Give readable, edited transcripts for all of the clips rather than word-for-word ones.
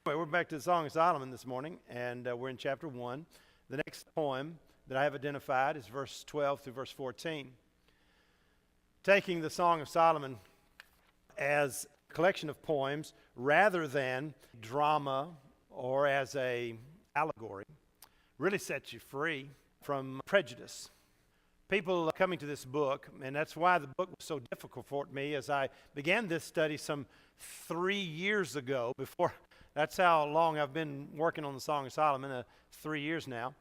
Anyway, we're back to the Song of Solomon this morning, and we're in chapter 1. The next poem that I have identified is verse 12 through verse 14. Taking the Song of Solomon as a collection of poems rather than drama or as a allegory really sets you free from prejudice. People are coming to this book, and that's why the book was so difficult for me as I began this study some 3 years ago. That's how long I've been working on the Song of Solomon, 3 years now.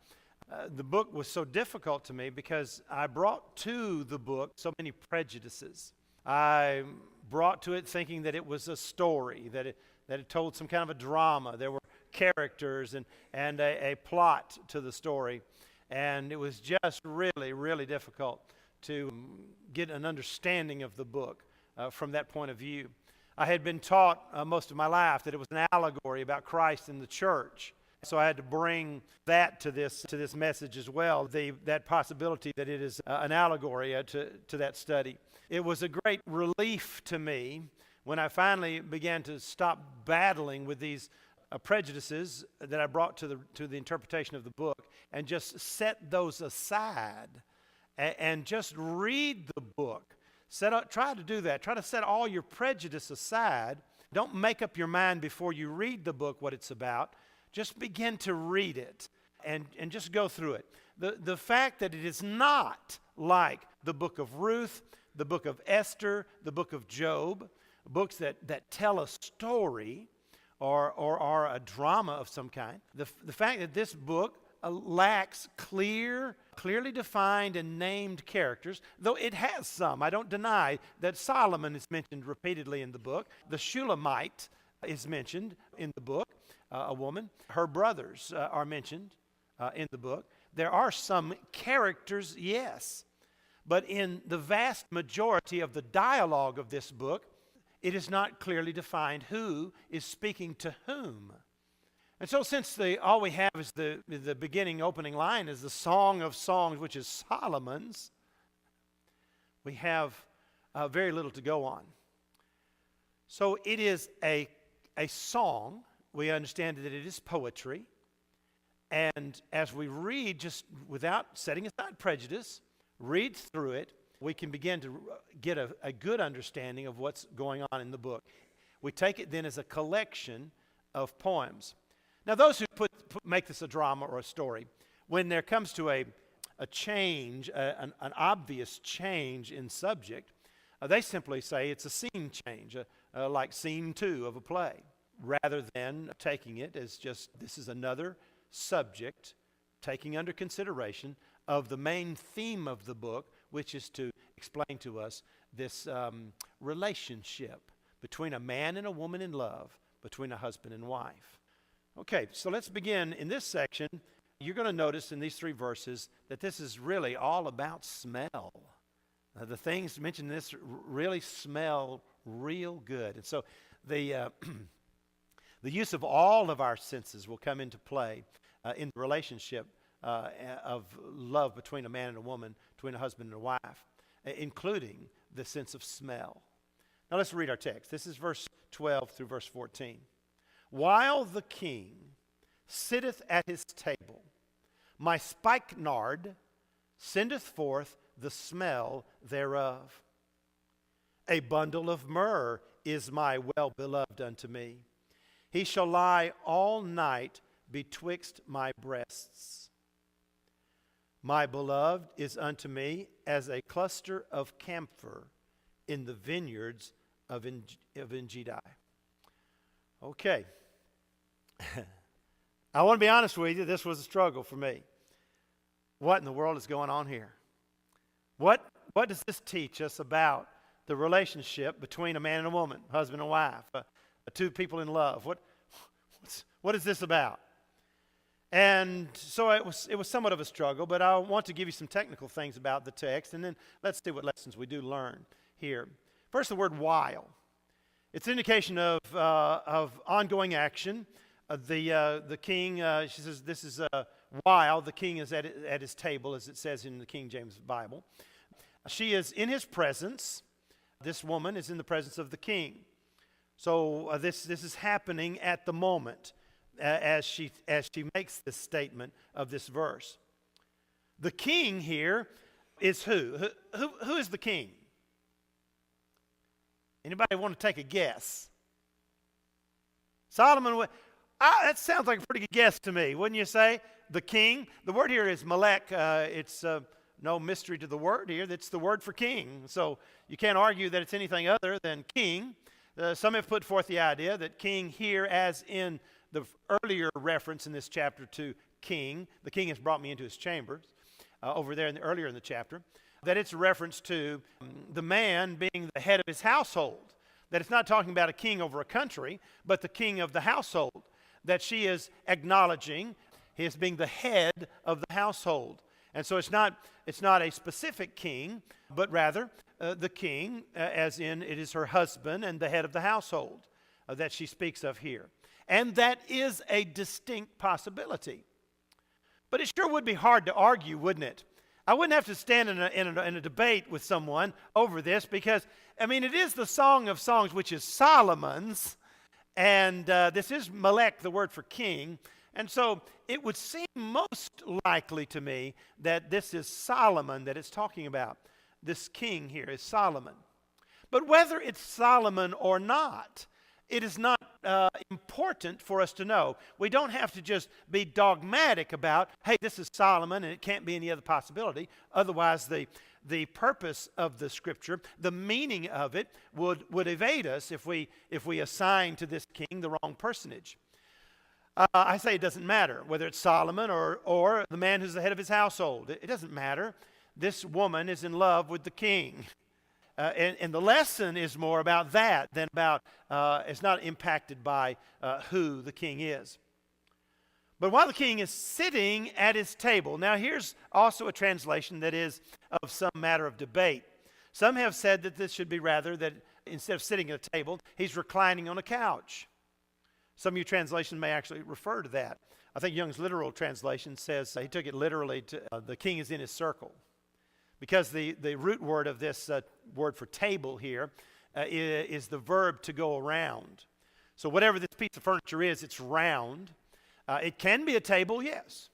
The book was so difficult to me because I brought to the book so many prejudices. I brought to it thinking that it was a story, that it told some kind of a drama. There were characters and a plot to the story. And it was just really, really difficult to get an understanding of the book from that point of view. I had been taught most of my life that it was an allegory about Christ and the church. So I had to bring that to this message as well, that possibility that it is an allegory to that study. It was a great relief to me when I finally began to stop battling with these prejudices that I brought to the interpretation of the book and just set those aside and just read the book. Try to do that. Try to set all your prejudice aside. Don't make up your mind before you read the book what it's about. Just begin to read it and just go through it. The fact that it is not like the book of Ruth, the book of Esther, the book of Job, books that tell a story or are a drama of some kind. The fact that this book lacks clearly defined and named characters, though it has some. I don't deny that Solomon is mentioned repeatedly in the book. The Shulamite is mentioned in the book, a woman. Her brothers are mentioned in the book. There are some characters, yes, but in the vast majority of the dialogue of this book, it is not clearly defined who is speaking to whom. And so since all we have is the beginning opening line is the Song of Songs, which is Solomon's, we have very little to go on. So it is a song. We understand that it is poetry. And as we read, just without setting aside prejudice, read through it, we can begin to get a good understanding of what's going on in the book. We take it then as a collection of poems. Now, those who make this a drama or a story, when there comes to a change, an obvious change in subject, they simply say it's a scene change, like scene 2 of a play, rather than taking it as just this is another subject, taking under consideration of the main theme of the book, which is to explain to us this relationship between a man and a woman in love, between a husband and wife. Okay, so let's begin in this section. You're going to notice in these 3 verses that this is really all about smell. The things mentioned in this really smell real good. And so the use of all of our senses will come into play in the relationship of love between a man and a woman, between a husband and a wife, including the sense of smell. Now let's read our text. This is verse 12 through verse 14. While the king sitteth at his table, my spikenard sendeth forth the smell thereof. A bundle of myrrh is my well-beloved unto me. He shall lie all night betwixt my breasts. My beloved is unto me as a cluster of camphor in the vineyards of Engedi. Okay. I want to be honest with you, this was a struggle for me. What in the world is going on here? What does this teach us about the relationship between a man and a woman, husband and wife, 2 people in love? What is this about? And so it was somewhat of a struggle, but I want to give you some technical things about the text, and then let's see what lessons we do learn here. First, the word while. It's an indication of ongoing action. The king, she says, this is while the king is at his table, as it says in the King James Bible. She is in his presence. This woman is in the presence of the king. So this is happening at the moment as she makes this statement of this verse. The king here is who? Who is the king? Anybody want to take a guess? Solomon. That sounds like a pretty good guess to me, wouldn't you say? The king. The word here is Melech. It's no mystery to the word here. That's the word for king. So you can't argue that it's anything other than king. Some have put forth the idea that king here, as in the earlier reference in this chapter to king, the king has brought me into his chambers, over there earlier in the chapter, that it's a reference to the man being the head of his household. That it's not talking about a king over a country, but the king of the household. That she is acknowledging he as being the head of the household. And so it's not a specific king, but rather the king, as in it is her husband and the head of the household that she speaks of here. And that is a distinct possibility. But it sure would be hard to argue, wouldn't it? I wouldn't have to stand in a debate with someone over this because, I mean, it is the Song of Songs, which is Solomon's, and this is Melech, the word for king. And so it would seem most likely to me that this is Solomon that it's talking about. This king here is Solomon. But whether it's Solomon or not, it is not important for us to know. We don't have to just be dogmatic about, hey, this is Solomon and it can't be any other possibility. Otherwise, the purpose of the scripture, the meaning of it, would evade us if we assign to this king the wrong personage. I say it doesn't matter whether it's Solomon or the man who's the head of his household. It doesn't matter. This woman is in love with the king. And the lesson is more about that than about, it's not impacted by who the king is. But while the king is sitting at his table, now here's also a translation that is of some matter of debate. Some have said that this should be rather that instead of sitting at a table, he's reclining on a couch. Some of your translations may actually refer to that. I think Young's literal translation says he took it literally to the king is in his circle. Because the root word of this word for table here is the verb to go around. So whatever this piece of furniture is, it's round. It can be a table, yes,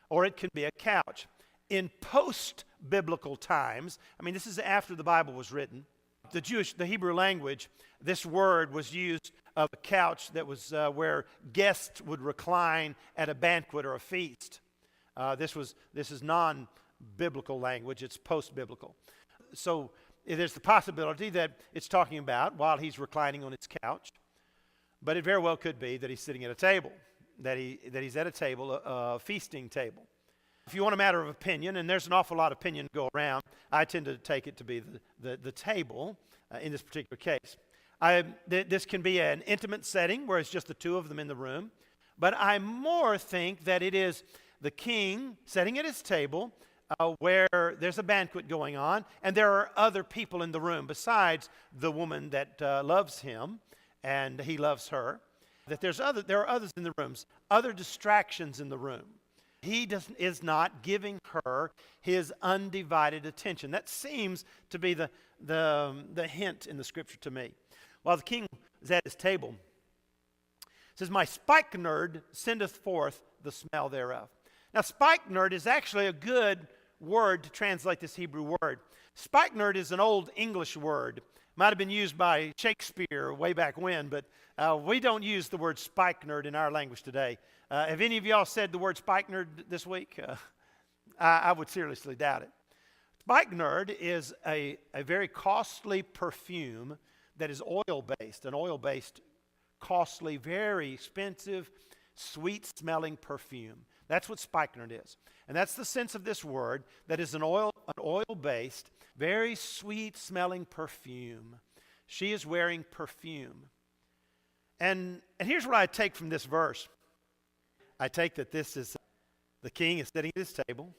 or it can be a couch. In post-biblical times, I mean, this is after the Bible was written, the Hebrew language, this word was used of a couch that was where guests would recline at a banquet or a feast. This is non-biblical language, it's post-biblical. So there's the possibility that it's talking about while he's reclining on his couch, but it very well could be that he's sitting at a table, that he's at a table, a feasting table. If you want a matter of opinion, and there's an awful lot of opinion to go around, I tend to take it to be the table in this particular case. This can be an intimate setting where it's just the two of them in the room, but I more think that it is the king sitting at his table where there's a banquet going on, and there are other people in the room besides the woman that loves him, and he loves her. That there are others in the rooms, other distractions in the room. He is not giving her his undivided attention. That seems to be the hint in the scripture to me. While the king is at his table, it says, "My spikenard sendeth forth the smell thereof." Now, spikenard is actually a good word to translate this Hebrew word. Spikenard is an old English word. Might have been used by Shakespeare way back when, but we don't use the word spikenard in our language today. Have any of y'all said the word spikenard this week? I would seriously doubt it. Spikenard is a very costly perfume that is oil-based, an oil-based, costly, very expensive, sweet-smelling perfume. That's what spikenard is. And that's the sense of this word, that is an oil-based, very sweet-smelling perfume. She is wearing perfume. And here's what I take from this verse. I take that this is, the king is sitting at his table.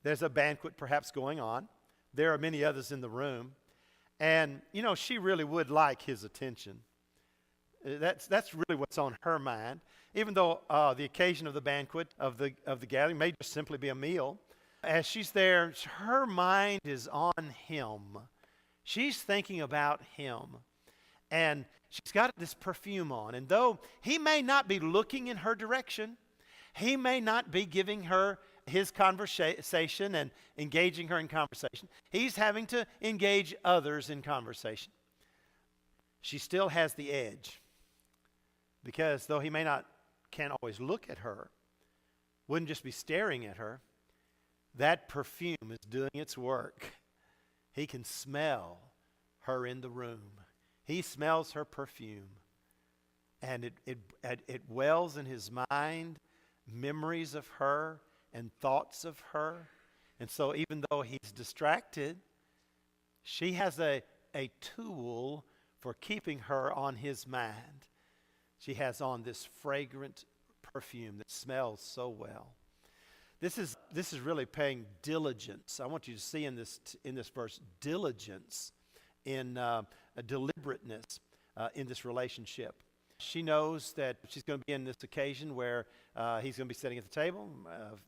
There's a banquet perhaps going on. There are many others in the room. And, you know, she really would like his attention. That's really what's on her mind. Even though the occasion of the banquet, of the gathering, may just simply be a meal, as she's there, her mind is on him. She's thinking about him. And she's got this perfume on. And though he may not be looking in her direction, he may not be giving her his conversation and engaging her in conversation, he's having to engage others in conversation. She still has the edge. Because though he can't always look at her, wouldn't just be staring at her, that perfume is doing its work. He can smell her in the room. He smells her perfume. And it wells in his mind memories of her and thoughts of her. And so even though he's distracted, she has a tool for keeping her on his mind. She has on this fragrant perfume that smells so well. This is really paying diligence. I want you to see in this verse diligence in a deliberateness in this relationship. She knows that she's going to be in this occasion where he's going to be sitting at the table.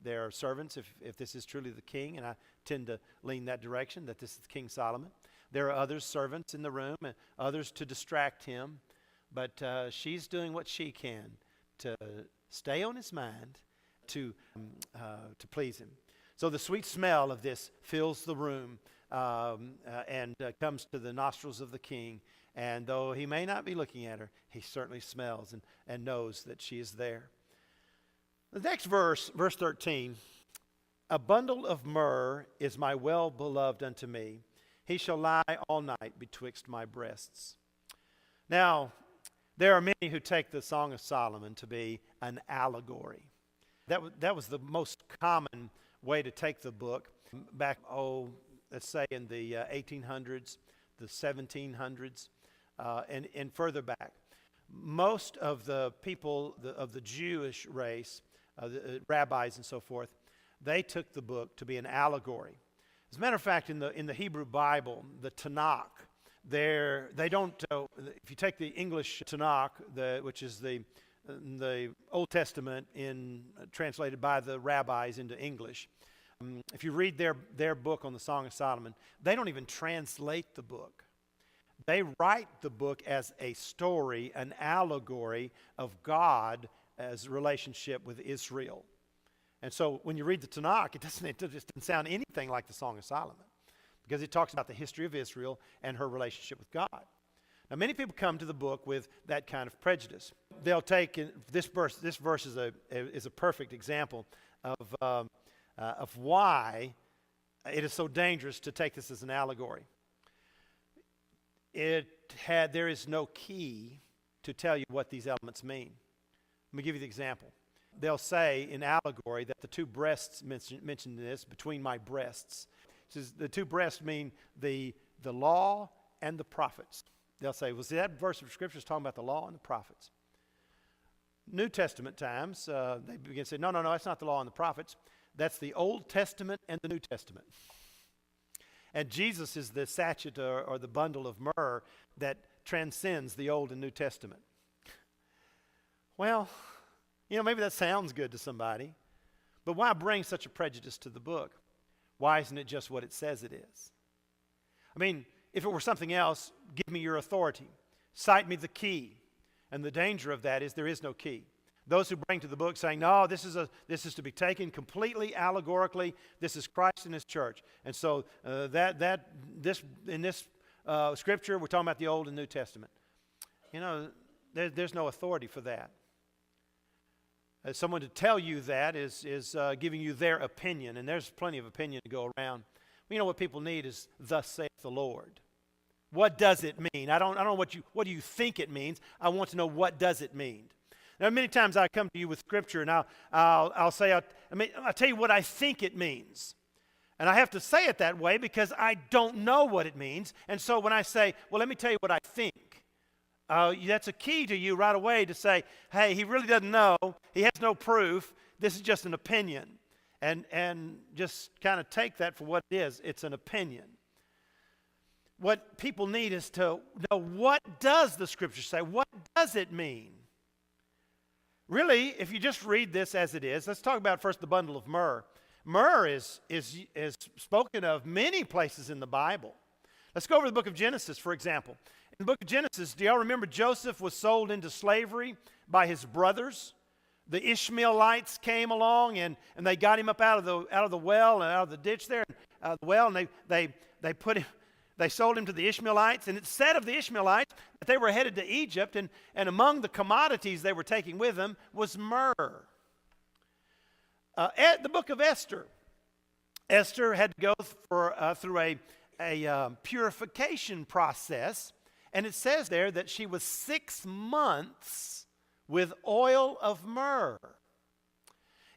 There are servants, if this is truly the king, and I tend to lean that direction, that this is King Solomon. There are other servants in the room and others to distract him. But she's doing what she can to stay on his mind, to please him. So the sweet smell of this fills the room and comes to the nostrils of the king. And though he may not be looking at her, he certainly smells and knows that she is there. The next verse, verse 13, a bundle of myrrh is my well-beloved unto me. He shall lie all night betwixt my breasts. Now, there are many who take the Song of Solomon to be an allegory. That was the most common way to take the book back, let's say in the 1800s, the 1700s, and further back. Most of the people of the Jewish race, the rabbis and so forth, they took the book to be an allegory. As a matter of fact, in the Hebrew Bible, the Tanakh, they don't. If you take the English Tanakh, which is the Old Testament translated by the rabbis into English, if you read their book on the Song of Solomon, they don't even translate the book. They write the book as a story, an allegory of God as a relationship with Israel. And so when you read the Tanakh, it just doesn't sound anything like the Song of Solomon, because it talks about the history of Israel and her relationship with God. Now, many people come to the book with that kind of prejudice. They'll take this verse. This verse is a perfect example of why it is so dangerous to take this as an allegory. There is no key to tell you what these elements mean. Let me give you the example. They'll say in allegory that the two breasts mentioned in this, between my breasts. Says the two breasts mean the law and the prophets. They'll say, well, see, that verse of Scripture is talking about the law and the prophets. New Testament times, they begin to say, no, that's not the law and the prophets. That's the Old Testament and the New Testament. And Jesus is the sachet or the bundle of myrrh that transcends the Old and New Testament. Well, maybe that sounds good to somebody, but why bring such a prejudice to the book? Why isn't it just what it says it is? I mean, if it were something else, give me your authority. Cite me the key. And the danger of that is there is no key. Those who bring to the book saying, no, this is to be taken completely allegorically. This is Christ and His church. And so in this Scripture, we're talking about the Old and New Testament. There's no authority for that. Someone to tell you that is giving you their opinion, and there's plenty of opinion to go around. What people need is, thus saith the Lord. What does it mean? I don't know what do you think it means. I want to know, what does it mean? Now, many times I come to you with Scripture, and I'll say, I'll tell you what I think it means. And I have to say it that way because I don't know what it means. And so when I say, well, let me tell you what I think, that's a key to you right away to say, hey, he really doesn't know. He has no proof. This is just an opinion. And just kind of take that for what it is. It's an opinion. What people need is to know, what does the Scripture say? What does it mean? Really, if you just read this as it is, let's talk about first the bundle of myrrh. Myrrh is spoken of many places in the Bible. Let's go over the book of Genesis, for example. In the book of Genesis, do y'all remember Joseph was sold into slavery by his brothers? The Ishmaelites came along and they got him up out of the well and out of the ditch there, the well, and they sold him to the Ishmaelites. And it said of the Ishmaelites that they were headed to Egypt, and among the commodities they were taking with them was myrrh. At the book of Esther, Esther had to go through a purification process, and it says there that she was 6 months with oil of myrrh.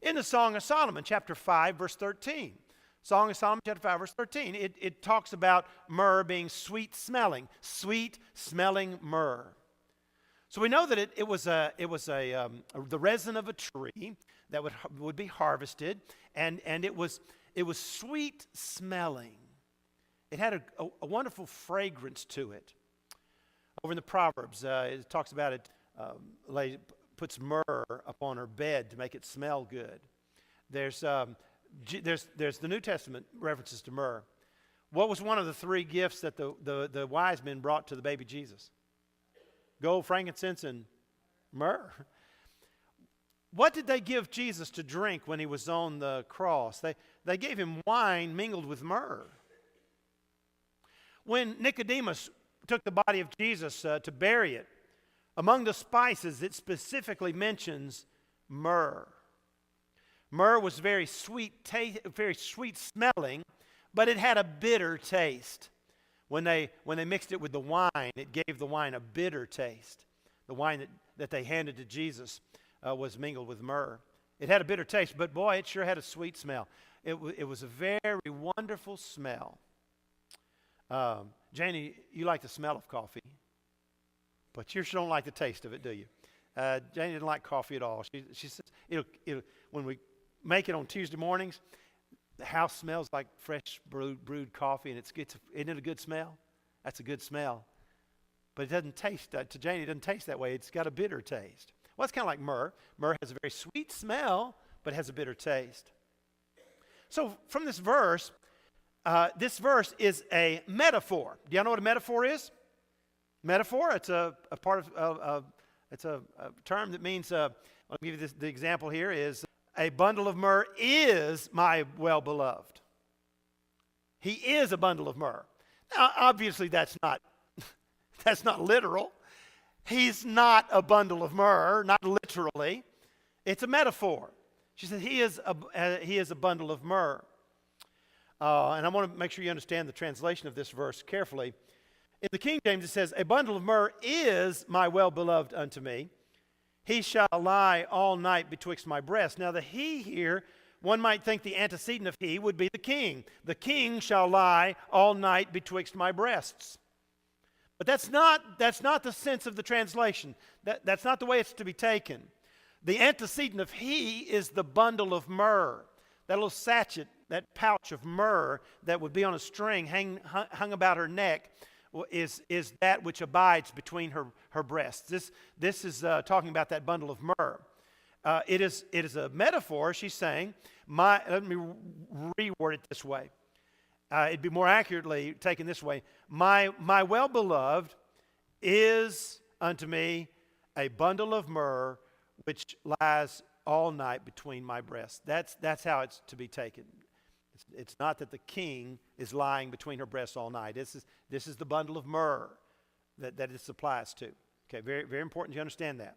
In the Song of Solomon, chapter 5, verse 13. Song of Solomon, chapter 5, verse 13. It talks about myrrh being sweet-smelling myrrh. So we know that it was the resin of a tree that would be harvested, and it was sweet-smelling. It had a wonderful fragrance to it. Over in the Proverbs, it talks about it. Lady puts myrrh upon her bed to make it smell good. There's the New Testament references to myrrh. What was one of the 3 gifts that the wise men brought to the baby Jesus? Gold, frankincense, and myrrh. What did they give Jesus to drink when he was on the cross? They gave him wine mingled with myrrh. When Nicodemus took the body of Jesus to bury it, among the spices, it specifically mentions myrrh. Myrrh was very sweet smelling, but it had a bitter taste. When they mixed it with the wine, it gave the wine a bitter taste. The wine that they handed to Jesus was mingled with myrrh. It had a bitter taste, but boy, it sure had a sweet smell. It was a very wonderful smell. Janie, you like the smell of coffee, but you sure don't like the taste of it, do you? Janie didn't like coffee at all. She says, when we make it on Tuesday mornings, the house smells like fresh brewed coffee, and isn't it a good smell? That's a good smell. But it doesn't taste, to Janie, it doesn't taste that way. It's got a bitter taste. Well, it's kind of like myrrh. Myrrh has a very sweet smell, but has a bitter taste. So from this verse is a metaphor. Do y'all know what a metaphor is? Metaphor, it's a term that means, I'll give you the example here is, a bundle of myrrh is my well-beloved. He is a bundle of myrrh. Now, obviously, that's not literal. He's not a bundle of myrrh, not literally. It's a metaphor. She said he is a bundle of myrrh. And I want to make sure you understand the translation of this verse carefully. In the King James, it says, a bundle of myrrh is my well-beloved unto me. He shall lie all night betwixt my breasts. Now the he here, one might think the antecedent of he would be the king. The king shall lie all night betwixt my breasts. But that's not the sense of the translation. That's not the way it's to be taken. The antecedent of he is the bundle of myrrh. That little sachet, that pouch of myrrh that would be on a string hung about her neck is that which abides between her breasts. This is talking about that bundle of myrrh. It is a metaphor. She's saying, let me reword it this way. It'd be more accurately taken this way. My well-beloved is unto me a bundle of myrrh which lies all night between my breasts. That's how it's to be taken. It's not that the king is lying between her breasts all night. This is the bundle of myrrh that this applies to. Okay, very, very important you understand that.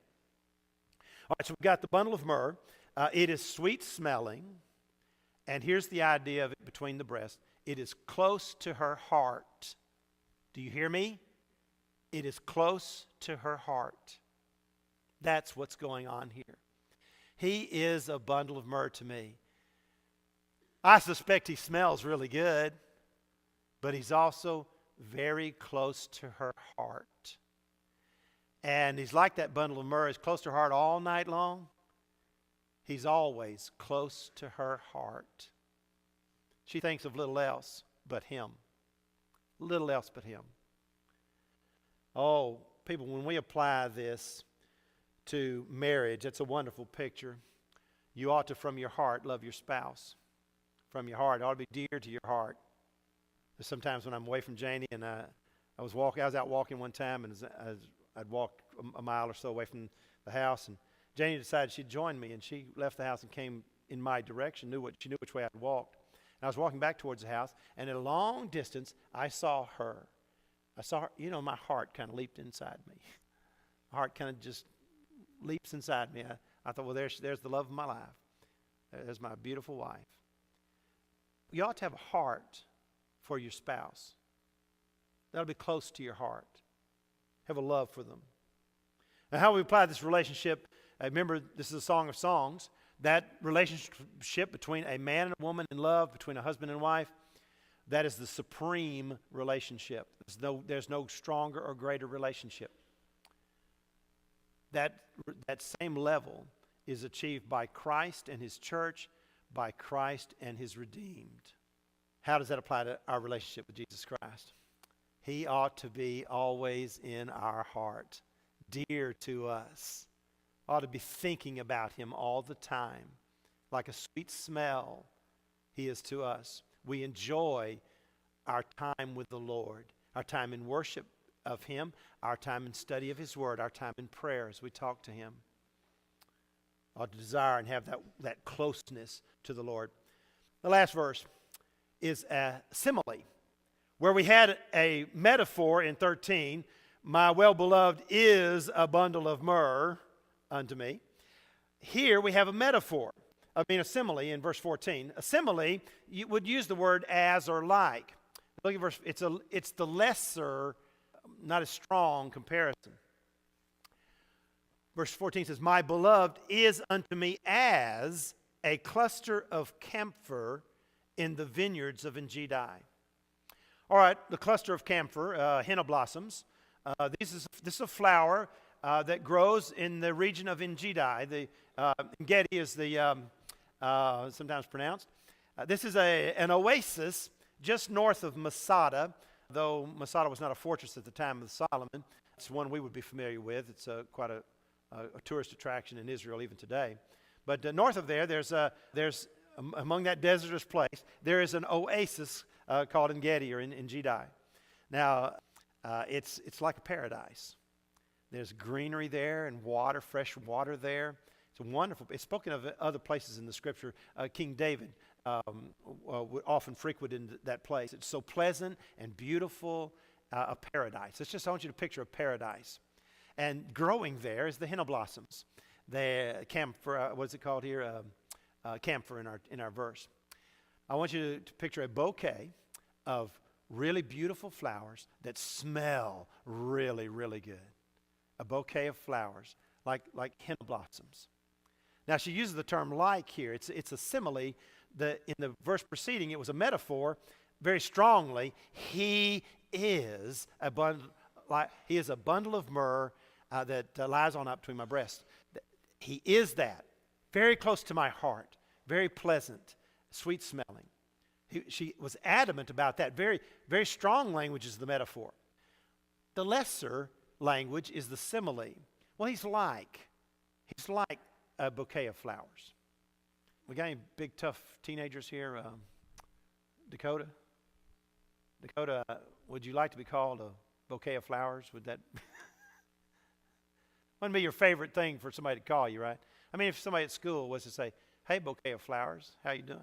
All right, so we've got the bundle of myrrh. It is sweet smelling. And here's the idea of it between the breasts. It is close to her heart. Do you hear me? It is close to her heart. That's what's going on here. He is a bundle of myrrh to me. I suspect he smells really good, but he's also very close to her heart. And he's like that bundle of myrrh. He's close to her heart all night long. He's always close to her heart. She thinks of little else but him. Little else but him. Oh, people, when we apply this to marriage, it's a wonderful picture. You ought to, from your heart, love your spouse. From your heart. It ought to be dear to your heart. There's sometimes when I'm away from Janie and I I was out walking one time, and I'd walked a mile or so away from the house, and Janie decided she'd join me, and she left the house and came in my direction. She knew which way I'd walked. And I was walking back towards the house, and at a long distance, I saw her. My heart kind of leaped inside me. My heart kind of just leaps inside me. I thought, well, there's the love of my life. There's my beautiful wife. You ought to have a heart for your spouse. That'll be close to your heart. Have a love for them. Now, how we apply this relationship, remember, this is a Song of Songs. That relationship between a man and a woman in love, between a husband and wife, that is the supreme relationship. There's no stronger or greater relationship. That same level is achieved by Christ and His church, by Christ and His redeemed. How does that apply to our relationship with Jesus Christ? He ought to be always in our heart, dear to us. Ought to be thinking about Him all the time. Like a sweet smell, He is to us. We enjoy our time with the Lord, our time in worship of Him, our time in study of His Word, our time in prayer as we talk to Him. Ought to desire and have that closeness to the Lord. The last verse is a simile, where we had a metaphor in 13, my well-beloved is a bundle of myrrh unto me. Here we have a metaphor, a simile in verse 14. A simile, you would use the word as or like. Look at verse, it's the lesser, not as strong comparison. Verse 14 says, my beloved is unto me as a cluster of camphor in the vineyards of Engedi. All right, the cluster of camphor, henna blossoms. This is a flower that grows in the region of Engedi. Engedi is sometimes pronounced. This is an oasis just north of Masada, though Masada was not a fortress at the time of Solomon. It's one we would be familiar with. It's quite a tourist attraction in Israel even today. But north of there's among that desertous place, there is an oasis called Engedi or Engedi. Now, it's like a paradise. There's greenery there and water, fresh water there. It's wonderful. It's spoken of other places in the Scripture. King David would often frequent that place. It's so pleasant and beautiful, a paradise. I want you to picture a paradise. And growing there is the henna blossoms. The camphor, what's it called here? Camphor in our verse. I want you to picture a bouquet of really beautiful flowers that smell really, really good. A bouquet of flowers like henna blossoms. Now she uses the term like here. It's a simile. In the verse preceding, it was a metaphor very strongly. He is a bundle of myrrh that lies on up between my breasts. He is that. Very close to my heart. Very pleasant. Sweet smelling. She was adamant about that. Very, very strong language is the metaphor. The lesser language is the simile. Well, he's like a bouquet of flowers. We got any big, tough teenagers here? Dakota? Dakota, would you like to be called a bouquet of flowers? Would that... Wouldn't be your favorite thing for somebody to call you, right? I mean, if somebody at school was to say, hey, bouquet of flowers, how you doing?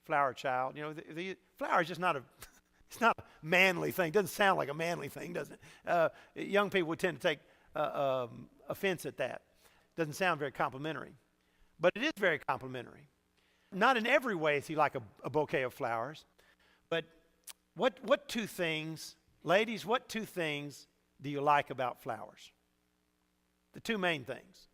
Flower child. You know, the flower is just not it's not a manly thing. It doesn't sound like a manly thing, does it? Young people would tend to take offense at that. It doesn't sound very complimentary. But it is very complimentary. Not in every way is he like a bouquet of flowers. But what two things, ladies, what two things do you like about flowers? The two main things.